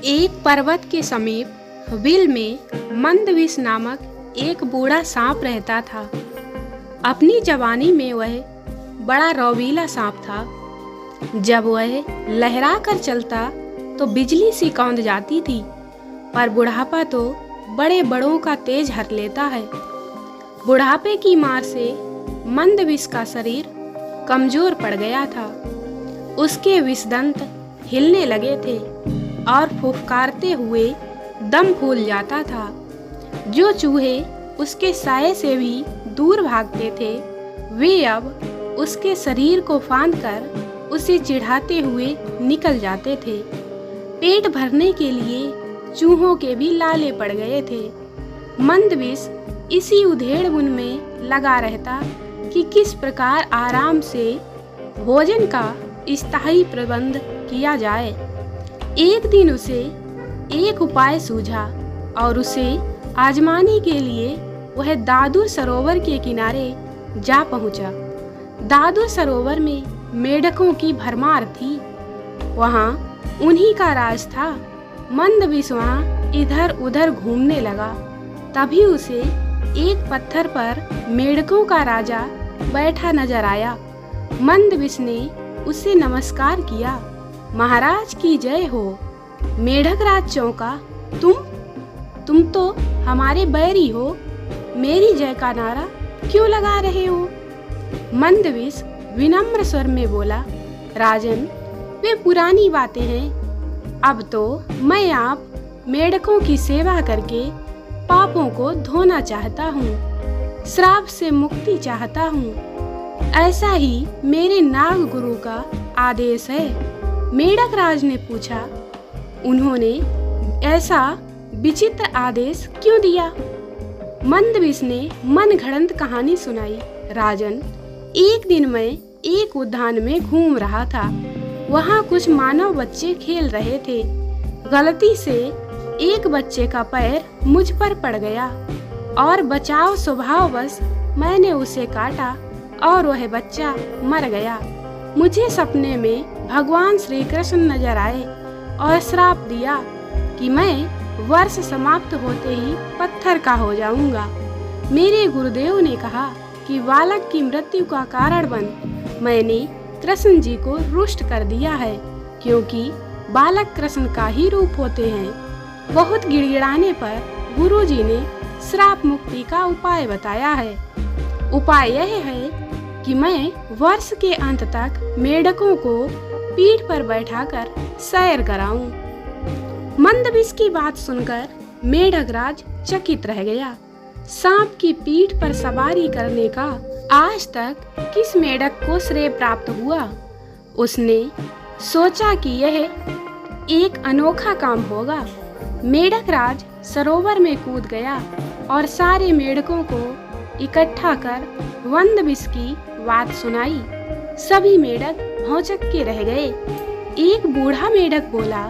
एक पर्वत के समीप बिल में मंदविष नामक एक बूढ़ा सांप रहता था। अपनी जवानी में वह बड़ा रौबीला सांप था। जब वह लहरा कर चलता तो बिजली सी कौंध जाती थी, पर बुढ़ापा तो बड़े बड़ों का तेज हर लेता है। बुढ़ापे की मार से मंदविष का शरीर कमजोर पड़ गया था। उसके विषदंत हिलने लगे थे और फुफकारते हुए दम फूल जाता था। जो चूहे उसके साये से भी दूर भागते थे, वे अब उसके शरीर को फांदकर उसे चिढ़ाते हुए निकल जाते थे। पेट भरने के लिए चूहों के भी लाले पड़ गए थे। मंदविष इसी उधेड़-बुन में लगा रहता कि किस प्रकार आराम से भोजन का स्थायी प्रबंध किया जाए। एक दिन उसे एक उपाय सूझा और उसे आजमाने के लिए वह दादुर सरोवर के किनारे जा पहुंचा। दादुर सरोवर में मेढकों की भरमार थी। वहां उन्हीं का राज था। मंदविष वहां इधर उधर घूमने लगा। तभी उसे एक पत्थर पर मेढकों का राजा बैठा नजर आया। मंदविष ने उसे नमस्कार किया। महाराज की जय हो। मेढक राज चौंका, तुम तो हमारे बैरी हो, मेरी जय का नारा क्यों लगा रहे हो? मंदविष विनम्र स्वर में बोला, राजन, वे पुरानी बातें हैं। अब तो मैं आप मेढकों की सेवा करके पापों को धोना चाहता हूँ, श्राप से मुक्ति चाहता हूँ। ऐसा ही मेरे नाग गुरु का आदेश है। मेढक राज ने पूछा, उन्होंने ऐसा विचित्र आदेश क्यों दिया? मंदविष ने मन घड़ंत कहानी सुनाई। राजन, एक दिन मैं एक उद्यान में घूम रहा था। वहाँ कुछ मानव बच्चे खेल रहे थे। गलती से एक बच्चे का पैर मुझ पर पड़ गया और बचाव स्वभाववश मैंने उसे काटा और वह बच्चा मर गया। मुझे सपने में भगवान श्री कृष्ण नजर आए और श्राप दिया कि मैं वर्ष समाप्त होते ही पत्थर का हो जाऊंगा। मेरे गुरुदेव ने कहा कि बालक की मृत्यु का कारण बन मैंने कृष्ण जी को रुष्ट कर दिया है, क्योंकि बालक कृष्ण का ही रूप होते हैं। बहुत गिड़गिड़ाने पर गुरुजी ने श्राप मुक्ति का उपाय बताया है। उपाय यह है कि मैं वर्ष के अंत तक मेढकों को पीठ पर बैठाकर सैर कराऊं। मंदविष की बात सुनकर मेढक राज चकित रह गया। सांप की पीठ पर सवारी करने का आज तक किस मेढक को श्रेय प्राप्त हुआ? उसने सोचा कि यह एक अनोखा काम होगा। मेढक राज सरोवर में कूद गया और सारे मेढकों को इकट्ठा कर मंदविष की बात सुनाई। सभी मेढक भौचक के रह गए। एक बूढ़ा मेढक बोला,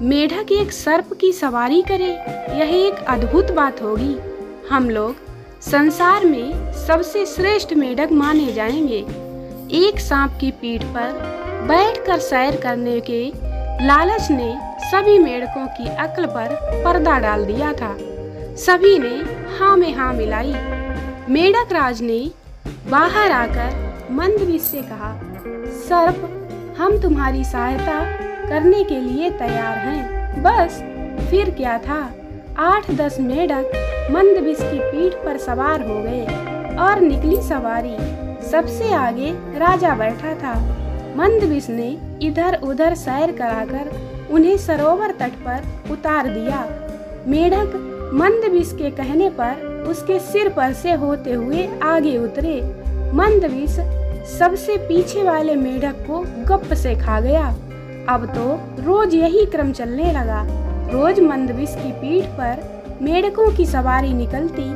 मेढक एक सर्प की सवारी करे, यह एक अद्भुत बात होगी। हम लोग संसार में सबसे श्रेष्ठ मेढक माने जाएंगे। एक सांप की पीठ पर बैठकर सैर करने के लालच ने सभी मेढकों की अक्ल पर पर्दा डाल दिया था। सभी ने हाँ में हाँ मिलाई। मेढक राज ने बाहर आकर मंदविष से कहा, सर्प, हम तुम्हारी सहायता करने के लिए तैयार हैं। बस फिर क्या था, 8-10 मेढक मंदविष की पीठ पर सवार हो गए और निकली सवारी। सबसे आगे राजा बैठा था। मंदविष ने इधर उधर सैर कराकर उन्हें सरोवर तट पर उतार दिया। मेढक मंदविष के कहने पर उसके सिर पर से होते हुए आगे उतरे। मंदविष सबसे पीछे वाले मेढक को गप्प से खा गया। अब तो रोज यही क्रम चलने लगा। रोज मंदविष की पीठ पर मेढकों की सवारी निकलती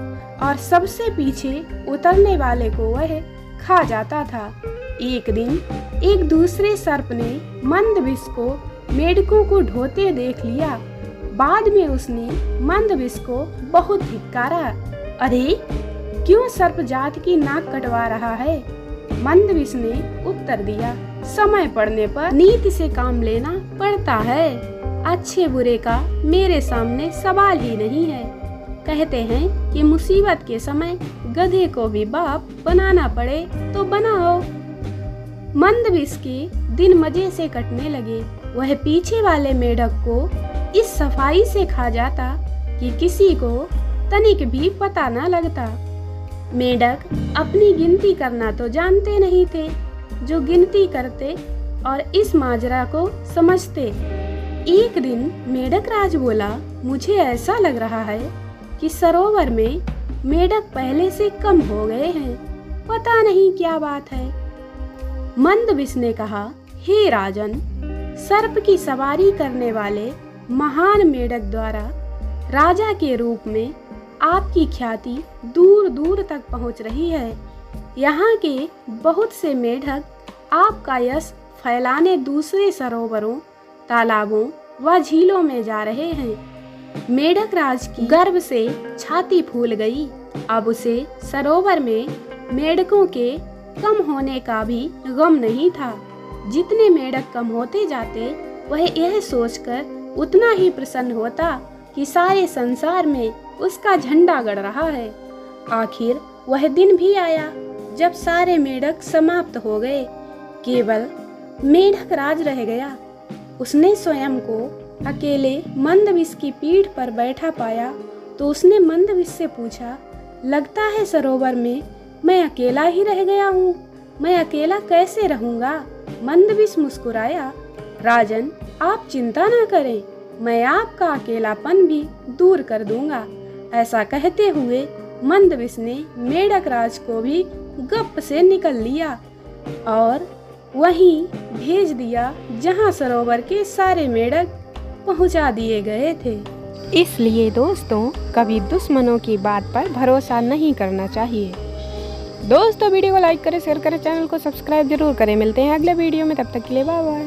और सबसे पीछे उतरने वाले को वह खा जाता था। एक दिन एक दूसरे सर्प ने मंदविष को मेढकों को ढोते देख लिया। बाद में उसने मंदविष को बहुत धिक्कारा। अरे, क्यों सर्प जात की नाक कटवा रहा है? मंदविष ने उत्तर दिया, समय पड़ने पर नीति से काम लेना पड़ता है। अच्छे बुरे का मेरे सामने सवाल ही नहीं है। कहते हैं कि मुसीबत के समय गधे को भी बाप बनाना पड़े तो बनाओ। मंदबिस के दिन मजे से कटने लगे। वह पीछे वाले मेढक को इस सफाई से खा जाता कि किसी को तनिक भी पता न लगता। मेढक अपनी गिनती करना तो जानते नहीं थे, जो गिनती करते और इस माजरा को समझते। एक दिन मेढक राज बोला, मुझे ऐसा लग रहा है कि सरोवर में मेढक पहले से कम हो गए हैं, पता नहीं क्या बात है। मंदबिस ने कहा, हे राजन, सर्प की सवारी करने वाले महान मेढक द्वारा राजा के रूप में आपकी ख्याति दूर दूर तक पहुंच रही है। यहाँ के बहुत से मेढक आपका यश फैलाने दूसरे सरोवरों, तालाबों व झीलों में जा रहे हैं। मेढक राज की गर्व से छाती फूल गई। अब उसे सरोवर में मेढकों के कम होने का भी गम नहीं था। जितने मेढक कम होते जाते, वह यह सोचकर उतना ही प्रसन्न होता कि सारे संसार में उसका झंडा गड़ रहा है। आखिर वह दिन भी आया जब सारे मेढक समाप्त हो गए, केवल मेढक राज रह गया। उसने स्वयं को अकेले मंदबिस की पीठ पर बैठा पाया तो उसने मंदबिस से पूछा, लगता है सरोवर में मैं अकेला ही रह गया हूँ, मैं अकेला कैसे रहूँगा? मंदबिस मुस्कुराया, राजन आप चिंता न करें, मैं आपका अकेलापन भी दूर कर दूंगा। ऐसा कहते हुए मंदबिस ने मेढक राज को भी गप से निकल लिया और वहीं भेज दिया जहां सरोवर के सारे मेढक पहुंचा दिए गए थे। इसलिए दोस्तों, कभी दुश्मनों की बात पर भरोसा नहीं करना चाहिए। दोस्तों, वीडियो को लाइक करें, शेयर करें, चैनल को सब्सक्राइब जरूर करें। मिलते हैं अगले वीडियो में, तब तक के लिए बाय बाय।